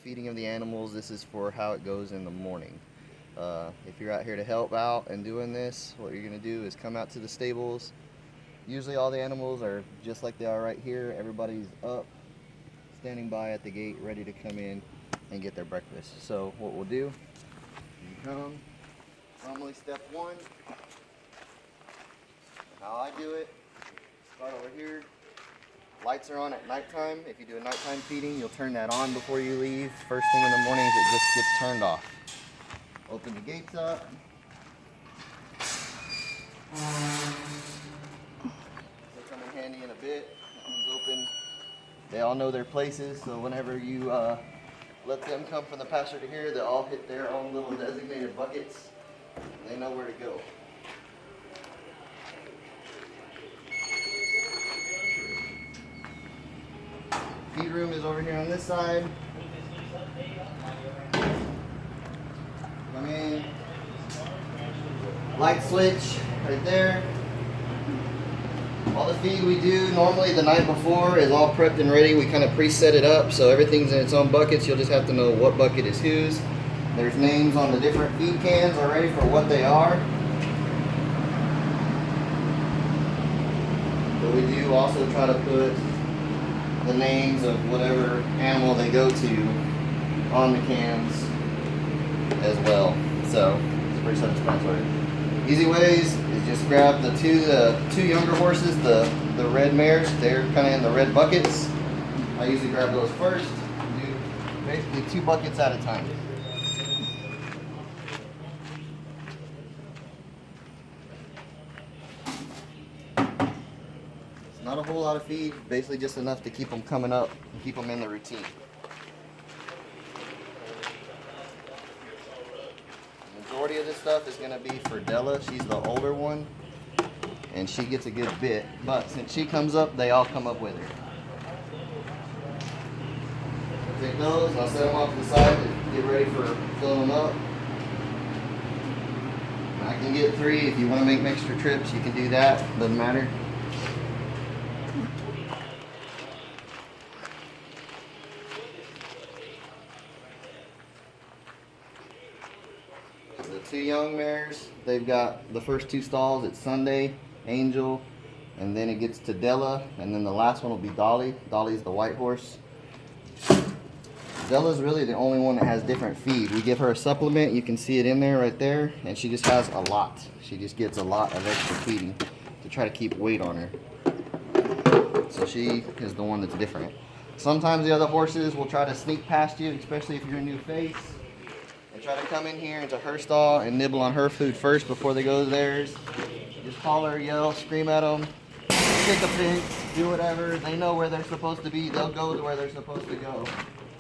feeding of the animals. This is for how it goes in the morning. If you're out here to help out and doing this, what you're going to do is come out to the stables. Usually all the animals are just like they are right here. Everybody's up, standing by at the gate, ready to come in and get their breakfast. So what we'll do, you come, normally step one, how I do it, start over here. Lights are on at nighttime. If you do a nighttime feeding, you'll turn that on before you leave. First thing in the mornings, it just gets turned off. Open the gates up. They'll come in handy in a bit. That one's open. They all know their places, so whenever you let them come from the pasture to here, they'll all hit their own little designated buckets. They know where to go. Feed room is over here on this side. Come in. Light switch right there. All the feed we do normally the night before is all prepped and ready. We kind of preset it up so everything's in its own buckets. You'll just have to know what bucket is whose. There's names on the different feed cans already for what they are. But we do also try to put the names of whatever animal they go to on the cans as well. So it's pretty self-explanatory. Easy ways is just grab the two younger horses, the red mares. They're kind of in the red buckets. I usually grab those first. Do basically 2 buckets at a time. It's not a whole lot of feed, basically just enough to keep them coming up and keep them in the routine. Majority of this stuff is going to be for Della. She's the older one and she gets a good bit, but since she comes up, they all come up with her. I'll take those and I'll set them off to the side to get ready for filling them up. I can get 3 if you want to make extra trips, you can do that, doesn't matter. The 2 young mares, they've got the first 2 stalls. It's Sunday, Angel, and then it gets to Della, and then the last one will be Dolly. Dolly's the white horse. Della's really the only one that has different feed. We give her a supplement, you can see it in there right there, and she just has a lot. She just gets a lot of extra feeding to try to keep weight on her. So she is the one that's different. Sometimes the other horses will try to sneak past you, especially if you're a new face. And try to come in here into her stall and nibble on her food first before they go to theirs. Just holler, yell, scream at them, kick a pinch, do whatever. They know where they're supposed to be. They'll go to where they're supposed to go.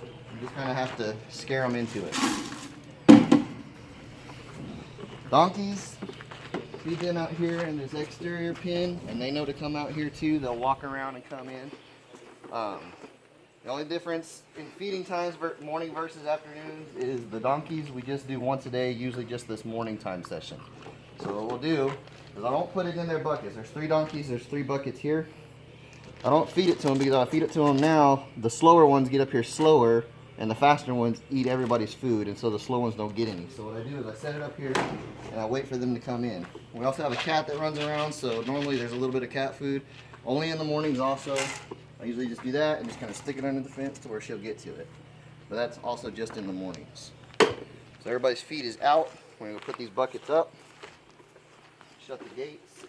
You just kind of have to scare them into it. Donkeys, feed them out here in this exterior pen, and they know to come out here too. They'll walk around and come in. The only difference in feeding times, morning versus afternoons, is the donkeys we just do once a day, usually just this morning time session. So what we'll do is I don't put it in their buckets. There's 3 donkeys, there's 3 buckets here. I don't feed it to them because if I feed it to them now, the slower ones get up here slower and the faster ones eat everybody's food, and so the slow ones don't get any. So what I do is I set it up here and I wait for them to come in. We also have a cat that runs around, so normally there's a little bit of cat food. Only in the mornings also. I usually just do that and just kind of stick it under the fence to where she'll get to it. But that's also just in the mornings. So everybody's feed is out. We're going to put these buckets up. Shut the gates.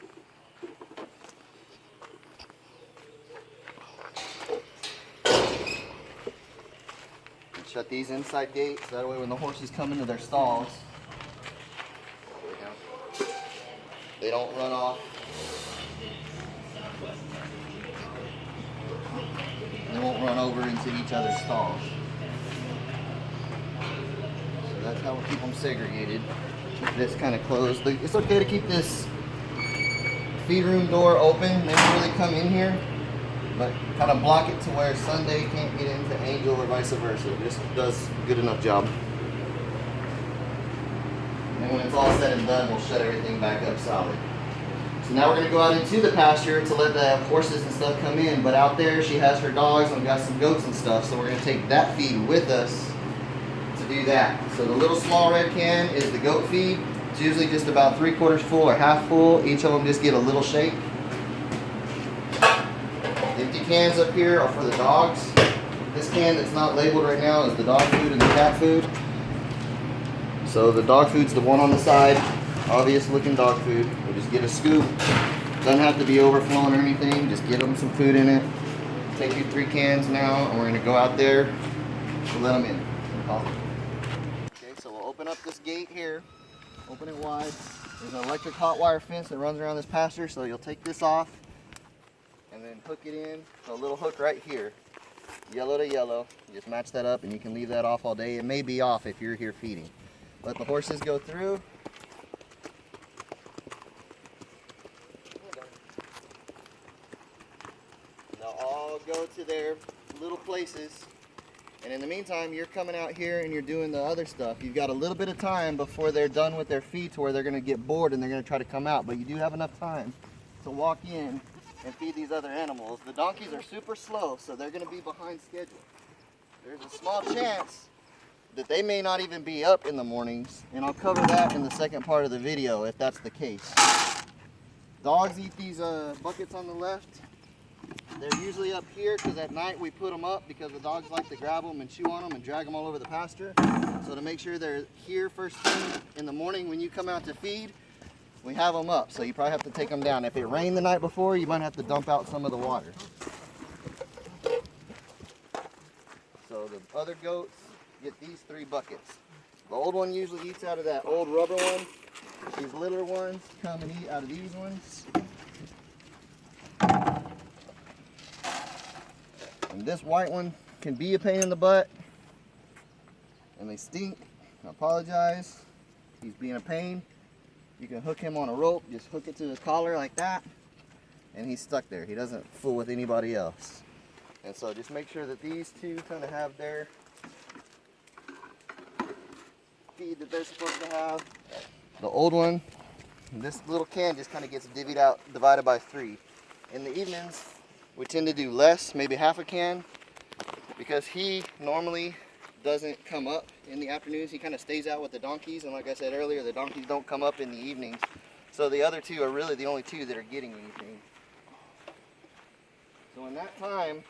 And shut these inside gates. That way when the horses come into their stalls, they don't run off. They won't run over into each other's stalls. So that's how we keep them segregated. Keep this kind of closed. It's okay to keep this feed room door open. They don't really come in here, but kind of block it to where Sunday can't get into Angel or vice versa. It just does a good enough job. And when it's all said and done, we'll shut everything back up solid. So now we're going to go out into the pasture to let the horses and stuff come in. But out there she has her dogs and we've got some goats and stuff. So we're going to take that feed with us do that. So the little small red can is the goat feed. It's usually just about 3/4 full or half full. Each of them just get a little shake. Empty cans up here are for the dogs. This can that's not labeled right now is the dog food and the cat food. So the dog food's the one on the side, obvious looking dog food. We'll just get a scoop. Doesn't have to be overflowing or anything. Just get them some food in it. Take you 3 cans now, and we're gonna go out there and let them in. Okay, so we'll open up this gate here. Open it wide. There's an electric hot wire fence that runs around this pasture, so you'll take this off and then hook it in. So a little hook right here, yellow to yellow. You just match that up and you can leave that off all day. It may be off if you're here feeding. Let the horses go through. They'll all go to their little places. And in the meantime, you're coming out here and you're doing the other stuff. You've got a little bit of time before they're done with their feed to where they're gonna get bored and they're gonna try to come out. But you do have enough time to walk in and feed these other animals. The donkeys are super slow, so they're gonna be behind schedule. There's a small chance that they may not even be up in the mornings, and I'll cover that in the second part of the video if that's the case. Dogs eat these buckets on the left. They're usually up here because at night we put them up because the dogs like to grab them and chew on them and drag them all over the pasture. So to make sure they're here first thing in the morning when you come out to feed, we have them up. So you probably have to take them down. If it rained the night before, you might have to dump out some of the water. So the other goats get these 3 buckets. The old one usually eats out of that old rubber one. These littler ones come and eat out of these ones. And this white one can be a pain in the butt. And they stink. I apologize. He's being a pain. You can hook him on a rope. Just hook it to his collar like that. And he's stuck there. He doesn't fool with anybody else. And so just make sure that these 2 kind of have their feed that they're supposed to have. The old one, this little can just kind of gets divvied out, divided by 3. In the evenings, we tend to do less, maybe half a can, because he normally doesn't come up in the afternoons. He kind of stays out with the donkeys, and like I said earlier, the donkeys don't come up in the evenings. So the other 2 are really the only 2 that are getting anything. So in that time,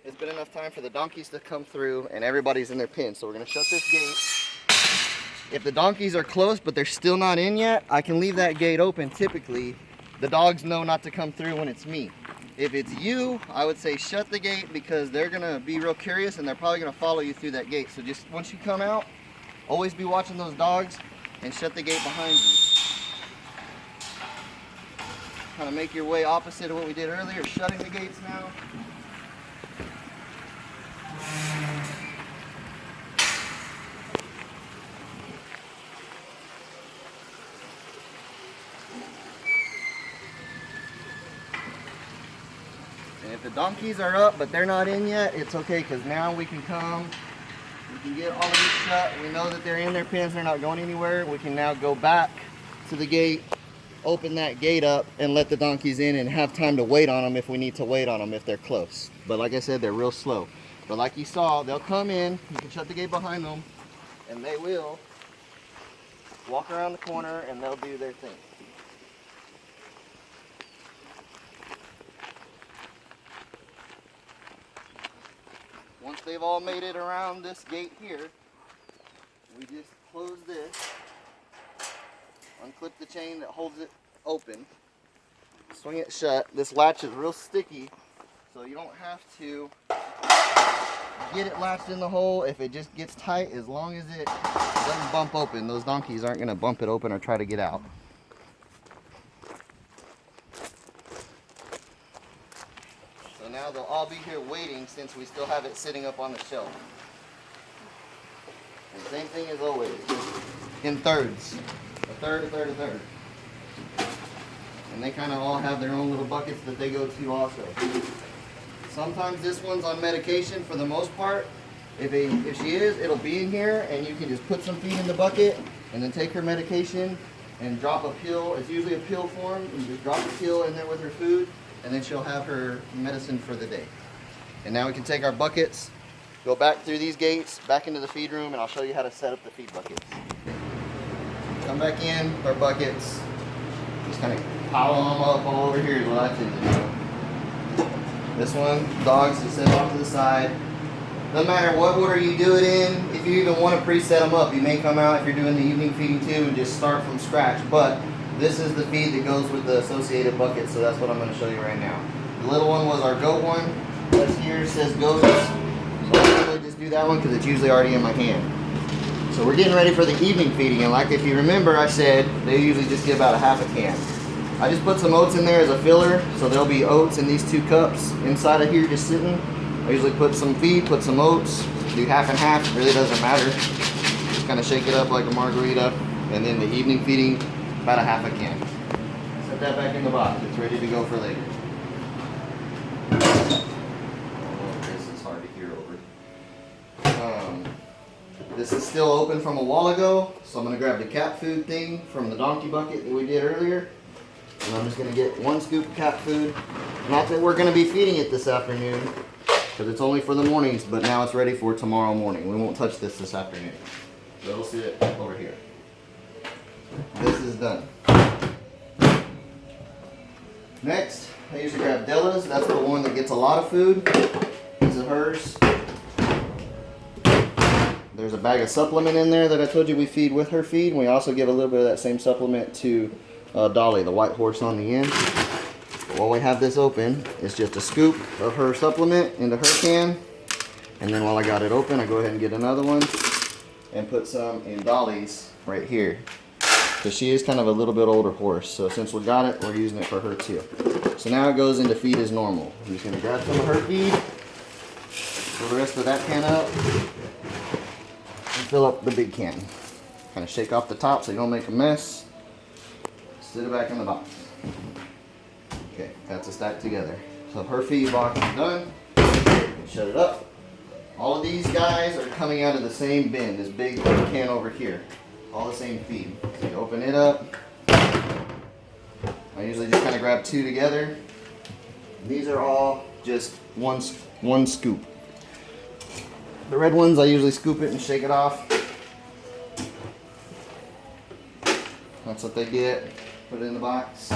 it's been enough time for the donkeys to come through and everybody's in their pen. So we're gonna shut this gate. If the donkeys are close but they're still not in yet, I can leave that gate open typically. The dogs know not to come through when it's me. If it's you, I would say shut the gate because they're gonna be real curious and they're probably gonna follow you through that gate. So just once you come out, always be watching those dogs and shut the gate behind you. Kind of make your way opposite of what we did earlier, shutting the gates now. And if the donkeys are up but they're not in yet, it's okay because now we can come, we can get all of these shut. We know that they're in their pens, they're not going anywhere. We can now go back to the gate, open that gate up and let the donkeys in and have time to wait on them if we need to wait on them if they're close. But like I said, they're real slow. But like you saw, they'll come in, you can shut the gate behind them, and they will walk around the corner and they'll do their thing. Once they've all made it around this gate here, we just close this, unclip the chain that holds it open, swing it shut. This latch is real sticky, so you don't have to get it latched in the hole if it just gets tight, as long as it doesn't bump open. Those donkeys aren't going to bump it open or try to get out. So now they'll all be here waiting since we still have it sitting up on the shelf. And same thing as always, just in thirds. A third, a third, a third. And they kind of all have their own little buckets that they go to also. Sometimes this one's on medication for the most part. If she is, it'll be in here and you can just put some feed in the bucket and then take her medication and drop a pill. It's usually a pill form. You just drop a pill in there with her food and then she'll have her medicine for the day. And now we can take our buckets Go back through these gates, back into the feed room, and I'll show you how to set up the feed buckets. Come back in with our buckets. Just kind of pile them up all over here is what I tend to do. This one, dogs, just set off to the side. Doesn't matter what order you do it in. If you even want to pre-set them up, you may come out if you're doing the evening feeding too and just start from scratch. But this is the feed that goes with the associated bucket, so that's what I'm going to show you right now. The little one was our goat one. That's here, says goats. So I'll really just do that one because it's usually already in my hand. So we're getting ready for the evening feeding, and like if you remember I said, they usually just get about a half a can. I just put some oats in there as a filler, so there'll be oats in these 2 cups inside of here just sitting. I usually put some feed, put some oats, do half and half, it really doesn't matter. Just kind of shake it up like a margarita, and then the evening feeding, about a half a can. Set that back in the box, it's ready to go for later. This is hard to hear over. This is still open from a while ago, so I'm going to grab the cat food thing from the donkey bucket that we did earlier. And I'm just going to get 1 scoop of cat food. Not that we're going to be feeding it this afternoon, because it's only for the mornings, but now it's ready for tomorrow morning. We won't touch this afternoon. So it'll sit over here. This is done. Next, I usually grab Della's. That's the one that gets a lot of food. These are hers. There's a bag of supplement in there that I told you we feed with her feed. And we also give a little bit of that same supplement to Dolly, the white horse on the end. But while we have this open, it's just a scoop of her supplement into her can. And then while I got it open, I go ahead and get another one and put some in Dolly's right here. Because she is kind of a little bit older horse. So since we got it, we're using it for her too. So now it goes into feed as normal. I'm just going to grab some of her feed, fill the rest of that can up, and fill up the big can. Kind of shake off the top so you don't make a mess. Sit it back in the box. Okay, that's a stack together. So her feed box is done. Shut it up. All of these guys are coming out of the same bin, this big can over here. All the same feed. So you open it up. I usually just kind of grab 2 together. These are all just one scoop. The red ones, I usually scoop it and shake it off. That's what they get. Put it in the box.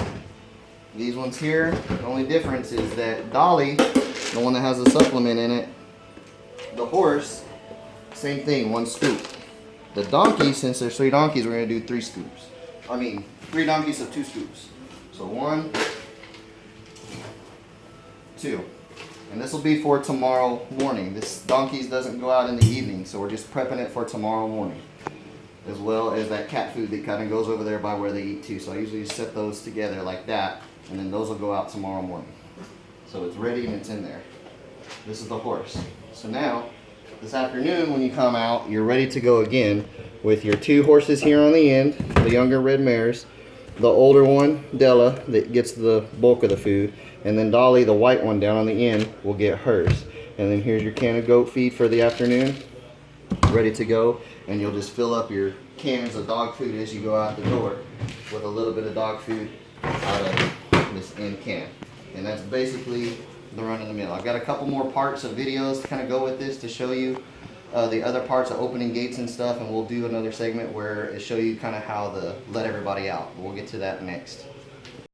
These ones here, the only difference is that Dolly, the one that has the supplement in it, the horse, same thing, 1 scoop. The donkey, since there's 3 donkeys, we're going to do 3 scoops. I mean, 3 donkeys of 2 scoops. So 1, 2. And this will be for tomorrow morning. This donkeys doesn't go out in the evening, so we're just prepping it for tomorrow morning. As well as that cat food that kind of goes over there by where they eat too. So I usually just set those together like that, and then those will go out tomorrow morning. So it's ready and it's in there. This is the horse. So now, this afternoon when you come out, you're ready to go again with your 2 horses here on the end, the younger red mares, the older one, Della, that gets the bulk of the food, and then Dolly, the white one down on the end, will get hers. And then here's your can of goat feed for the afternoon, ready to go, and you'll just fill up your cans of dog food as you go out the door with a little bit of dog food out of this end can. And that's basically the run of the mill. I've got a couple more parts of videos to kind of go with this to show you the other parts of opening gates and stuff, and we'll do another segment where it show you kind of how to let everybody out. We'll get to that next.